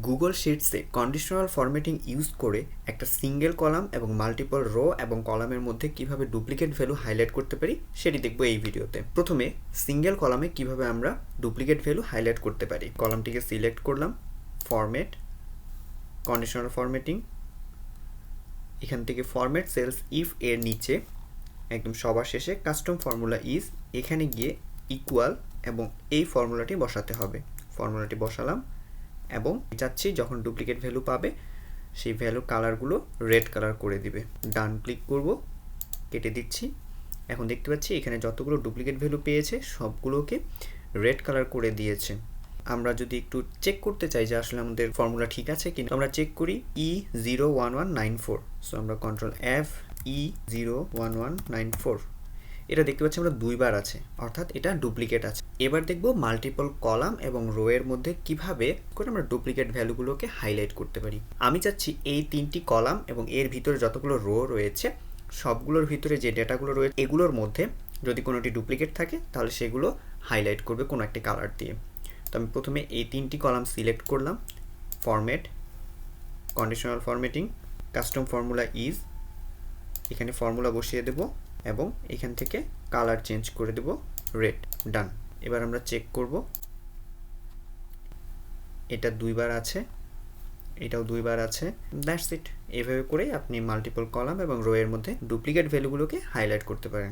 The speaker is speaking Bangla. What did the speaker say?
গুগল শিটসে কন্ডিশনাল ফরম্যাটিং ইউজ করে একটা সিঙ্গেল কলাম এবং মাল্টিপল রো এবং কলামের মধ্যে কিভাবে ডুপ্লিকেট ভ্যালু হাইলাইট করতে পারি সেটি দেখবো এই ভিডিওতে। প্রথমে সিঙ্গেল কলামে কিভাবে আমরা ডুপ্লিকেট ভ্যালু হাইলাইট করতে পারি। কলামটিকে সিলেক্ট করলাম, ফরম্যাট, কন্ডিশনাল ফরম্যাটিং, এখান থেকে ফরম্যাট সেলস ইফ এর নিচে একদম সবার শেষে কাস্টম ফর্মুলা ইজ, এখানে গিয়ে ইকুয়াল এবং এই ফর্মুলাটি বসাতে হবে। ফর্মুলাটি বসালাম এবং চাচ্ছি যখন ডুপ্লিকেট ভ্যালু পাবে সেই ভ্যালু কালারগুলো রেড কালার করে দিবে। ডান ক্লিক করব, কেটে দিচ্ছি। এখন দেখতে পাচ্ছি এখানে যতগুলো ডুপ্লিকেট ভ্যালু পেয়েছে সবগুলোকে রেড কালার করে দিয়েছে। আমরা যদি একটু চেক করতে চাই যে আসলে আমাদের ফর্মুলা ঠিক আছে কিনা, আমরা চেক করি E01194। সো আমরা কন্ট্রোল F, E01194, এটা দেখতে পাচ্ছি আমরা দুইবার আছে, অর্থাৎ এটা ডুপ্লিকেট আছে। এবার দেখব মাল্টিপল কলাম এবং রো এর মধ্যে কিভাবে করে আমরা ডুপ্লিকেট ভ্যালুগুলোকে হাইলাইট করতে পারি। আমি চাচ্ছি এই তিনটি কলাম এবং এর ভিতরে যতগুলো রো রয়েছে সবগুলোর ভিতরে যে ডেটাগুলো রয়েছে এগুলোর মধ্যে যদি কোনোটি ডুপ্লিকেট থাকে তাহলে সেগুলো হাইলাইট করবে কোনো একটি কালার দিয়ে। তো আমি প্রথমে এই তিনটি কলাম সিলেক্ট করলাম, format, conditional formatting, custom formula is, এখানে ফর্মুলা বসিয়ে দেব এবং এখান থেকে কালার চেঞ্জ করে দেব রেড। ডান। এবার আমরা চেক করব, এটা দুইবার আছে, এটাও দুইবার আছে। That's it. এভাবে করে আপনি মাল্টিপল কলাম এবং রো এর মধ্যে ডুপ্লিকেট ভ্যালুগুলোকে হাইলাইট করতে পারেন।